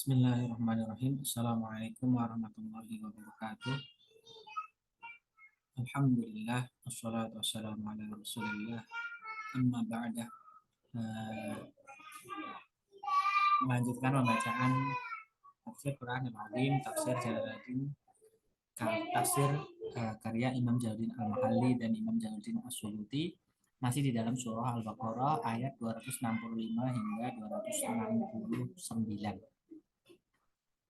Bismillahirrahmanirrahim. Assalamualaikum warahmatullahi wabarakatuh. Alhamdulillah, wassalatu wassalamu ala rasulillah. Amma ba'da. Eh, Melanjutkan pembacaan tafsir Quran Al-Azim, tafsir Jalaluddin, tafsir karya Imam Jalaluddin Al-Mahalli dan Imam Jalaluddin As-Suyuti, masih di dalam surah Al-Baqarah ayat 265 hingga 269.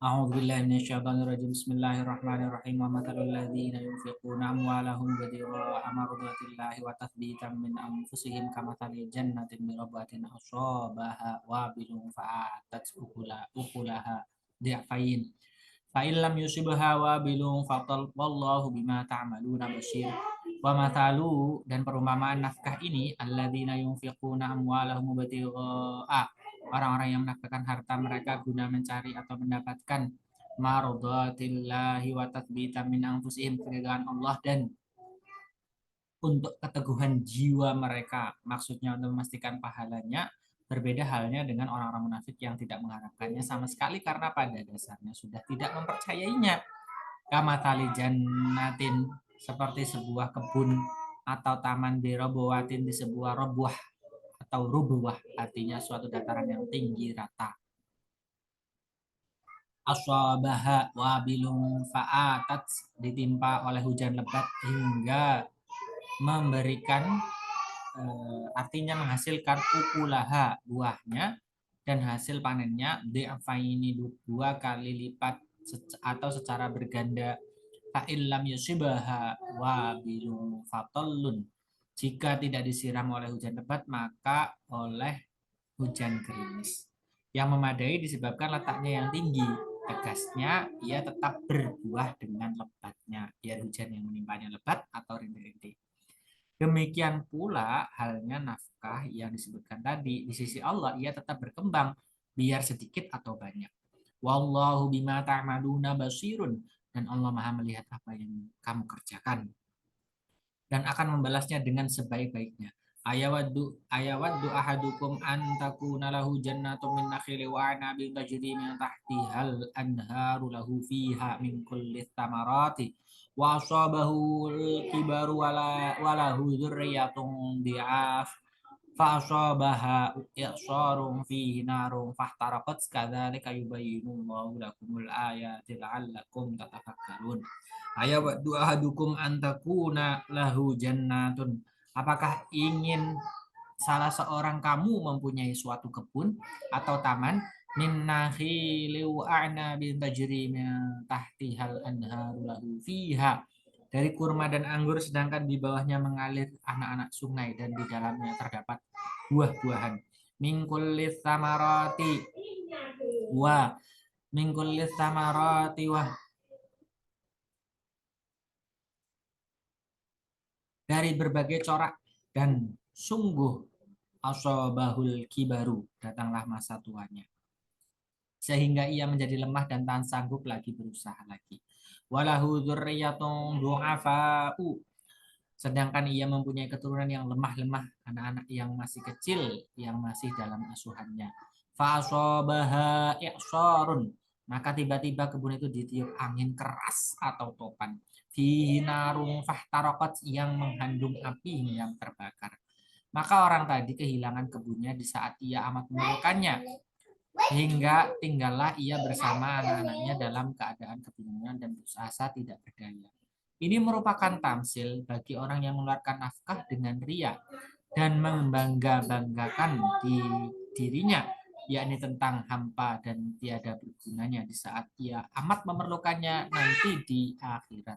أعوذ بالله من الشيطان الرجيم بسم الله الرحمن الرحيم ومثل الذين ينفقون أموالهم ابتغاء مرضات الله وتثبيتا من أنفسهم كمثل جنة بربوة أصابها وابل فآتت أكلها ضعفين فإن لم يصبها وابل فطل والله بما تعملون بصير. ومثل, dan perumpamaan nafkah ini, alladzina yunfiquna amwalahum ibtigha'a, orang-orang yang menafkahkan harta mereka guna mencari atau mendapatkan mardhatillahi wa tathbitan min anfusihim, keridhaan Allah dan untuk keteguhan jiwa mereka, maksudnya untuk memastikan pahalanya. Berbeda halnya dengan orang-orang munafik yang tidak mengharapkannya sama sekali karena pada dasarnya sudah tidak mempercayainya. Kamathali jannatin, seperti sebuah kebun atau taman di robowatin, di sebuah robuah atau rubuah, artinya suatu dataran yang tinggi rata. Aswabaha wabilung fa'atat, ditimpa oleh hujan lebat hingga memberikan artinya menghasilkan ukulaha, buahnya, dan hasil panennya di'afaini, dua kali lipat atau secara berganda. Fa'illam yusibaha wabilun fatallun, jika tidak disiram oleh hujan lebat maka oleh hujan gerimis yang memadai disebabkan letaknya yang tinggi. Tegasnya ia tetap berbuah dengan lebatnya, biar hujan yang menimpanya lebat atau rintih-rintih. Demikian pula halnya nafkah yang disebutkan tadi, di sisi Allah ia tetap berkembang biar sedikit atau banyak. Wallahu bima ta'maluna basirun, dan Allah Maha melihat apa yang kamu kerjakan dan akan membalasnya dengan sebaik-baiknya. Ayawaddu ahadukum an takuna lahu jannatun min nakhili wa anabin tajri min tahtihal anharu lahu fiha min kulli thamarati wa asabahu al-kibaru walahu dzurriyyatun di'af fa asabaha i'sarun fihi narun fahtaraqat kadzalika yubayyinullahu lakumul ayati la'allakum tatafakkarun. Ayawaddu ahadukum an takuna lahu jannatun, apakah ingin salah seorang kamu mempunyai suatu kebun atau taman min nakhili wa a'nabin tajri min tahtihal anharu lahu fiha, dari kurma dan anggur sedangkan di bawahnya mengalir anak-anak sungai dan di dalamnya terdapat buah-buahan. Min kulli tsamarati wa min kulli tsamarati wa, dari berbagai corak, dan sungguh asobahul kibaru, datanglah masa tuanya sehingga ia menjadi lemah dan tak sanggup lagi berusaha lagi. Walahu dzurriyyatun du'afa'u, sedangkan ia mempunyai keturunan yang lemah-lemah, anak-anak yang masih kecil yang masih dalam asuhannya. Fa'asobaha i'sarun, maka tiba-tiba kebun itu ditiup angin keras atau topan. Fihi narun fahtaraqat, yang mengandung api yang terbakar. Maka orang tadi kehilangan kebunnya di saat ia amat memerlukannya, hingga tinggallah ia bersama anak-anaknya dalam keadaan kebingungan dan putus asa tidak berdaya. Ini merupakan tamsil bagi orang yang mengeluarkan nafkah dengan ria dan membangga-banggakan dirinya, yakni tentang hampa dan tiada bergunanya di saat ia amat memerlukannya nanti di akhirat.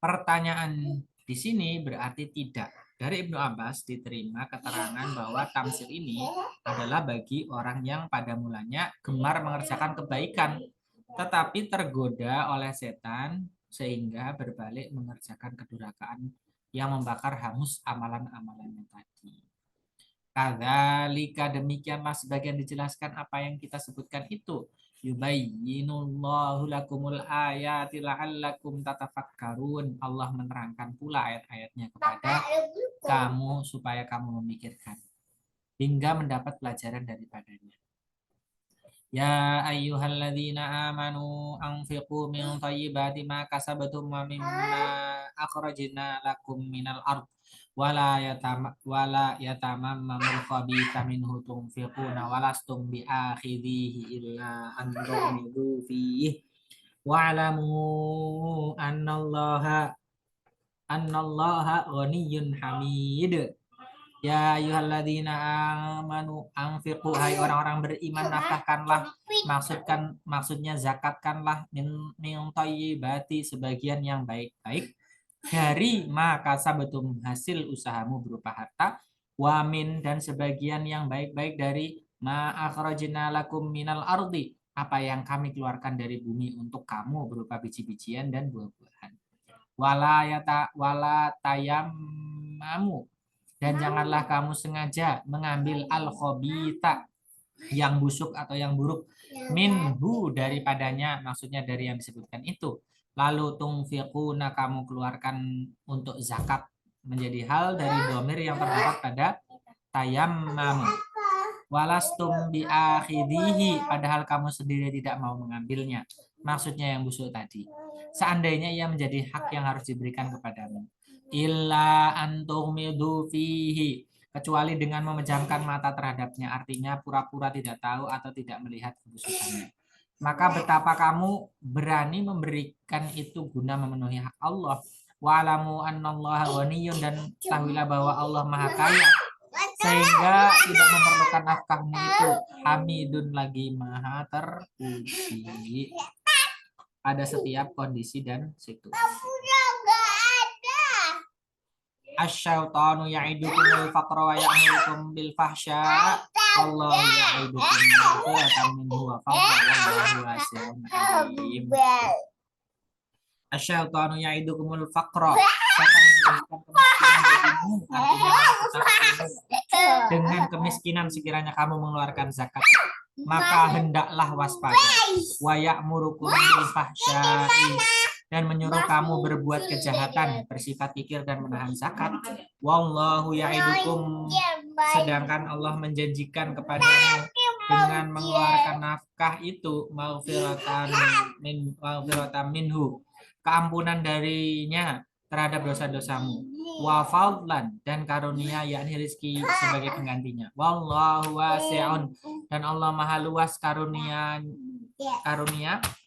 Pertanyaan di sini berarti tidak. Dari Ibnu Abbas diterima keterangan bahwa tamsil ini adalah bagi orang yang pada mulanya gemar mengerjakan kebaikan, tetapi tergoda oleh setan sehingga berbalik mengerjakan kedurhakaan yang membakar hangus amalan-amalannya tadi. Kadzalika, demikianlah sebagian dijelaskan apa yang kita sebutkan itu. Yubayyinullahu lakumul ayati la'allakum tatafakkarun. Allah menerangkan pula ayat-ayatnya kepada kamu supaya kamu memikirkan hingga mendapat pelajaran daripadanya. Ya ayyuhalladzina amanu anfiqu min thayyibati ma kasabtum wa mimma akhrajna lakum minal ard wala yatamammamul khabitha minhu tunfiquna walastum biakhidhihi illa an tughmidu fihi wa'lamu annallaha ghaniyyun hamid. Ya ayyuhalladzina amanu anfiqu, hai orang-orang beriman, nafkahkanlah, maksudnya zakatkanlah min thayyibati, sebagian yang baik-baik dari maka sabetum, hasil usahamu berupa harta, wamin, dan sebagian yang baik-baik dari ma akhrajna lakum minal ardi, apa yang kami keluarkan dari bumi untuk kamu berupa biji-bijian dan buah-buahan. Wala tayammamu, dan janganlah kamu sengaja mengambil al-khobita, yang busuk atau yang buruk, minhu, daripadanya, maksudnya dari yang disebutkan itu. Lalu tungfiquna, kamu keluarkan untuk zakat, menjadi hal dari domir yang terdapat pada tayammam. Walastum biakhidhihi, padahal kamu sendiri tidak mau mengambilnya, maksudnya yang busuk tadi. Seandainya ia menjadi hak yang harus diberikan kepadamu. Illa antumidu fihi, kecuali dengan memejamkan mata terhadapnya, artinya pura-pura tidak tahu atau tidak melihat kebusukannya. Maka betapa kamu berani memberikan itu guna memenuhi hak Allah. Wa'lamu annallaha ghaniyun, dan ketahuilah bahwa Allah Maha Kaya, sehingga tidak memerlukan nafkahmu itu. Hamidun, lagi Maha terpuji pada setiap kondisi dan situasi. Asyaitanu ya'idukumul faqra wa ya'murukum bil fahsya wallahu ya'idukum maghfiratan minhu wa fadlan wallahu wasi'un alim. Asyaitanu ya'idukumul faqra, dengan kemiskinan sekiranya kamu mengeluarkan zakat, maka hendaklah waspada. Wa ya'murukum bil fahsya'i, dan menyuruh kamu berbuat kejahatan, bersifat kikir dan menahan zakat. Wallahu ya'idukum, sedangkan Allah menjanjikan kepadamu dengan mengeluarkan nafkah itu maghfiratan minhu, keampunan darinya terhadap dosa-dosamu. Wa fadlan, dan karunia, yakni rezeki sebagai penggantinya. Wallahu wasi'un, dan Allah Maha luas karunia,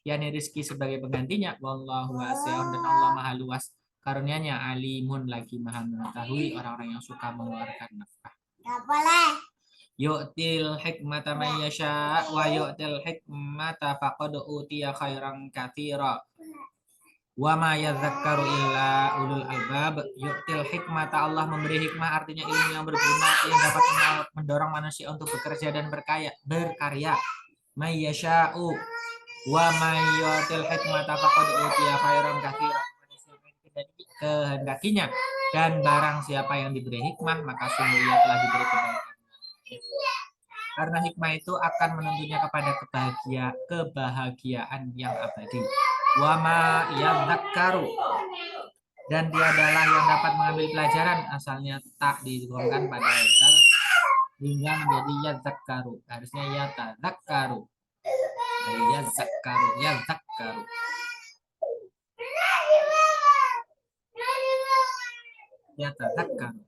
yakni rezeki sebagai penggantinya. Wallahu wasi'un, dan Allah Maha luas karunianya. Alimun, lagi Maha mengetahui orang-orang yang suka mengeluarkan nafkah. Yu'til hikmata may yasha wa yu'til hikmata faqad utiya khairan katsira wa ma yadzakkaru illa ulul albab. Yu'til hikmata, Allah memberi hikmah, artinya ilmu yang berguna yang dapat mendorong manusia untuk bekerja dan berkarya. May yasha'u wa may yu'til hikmata faqad utiya khairan katsira, kehendakinya, dan barang siapa yang diberi hikmah maka sungguh ia telah diberi kebaikan. Karena hikmah itu akan menuntunnya kepada kebahagiaan yang abadi. Wama yadzakkaru, dan dia adalah yang dapat mengambil pelajaran, asalnya tak digolongkan pada zal hingga menjadi yadzakkaru, harusnya yatadzakkaru, dari yadzakkaru. Yatadzakkaru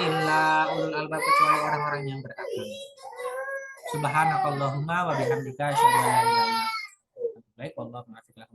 illa ulul albab, kecuali orang-orang yang berakal. Subhanakallahumma wa bihamdika asyhadu an la ilaha illa anta astaghfiruka wa atubu ilaik. Wallahu a'lam.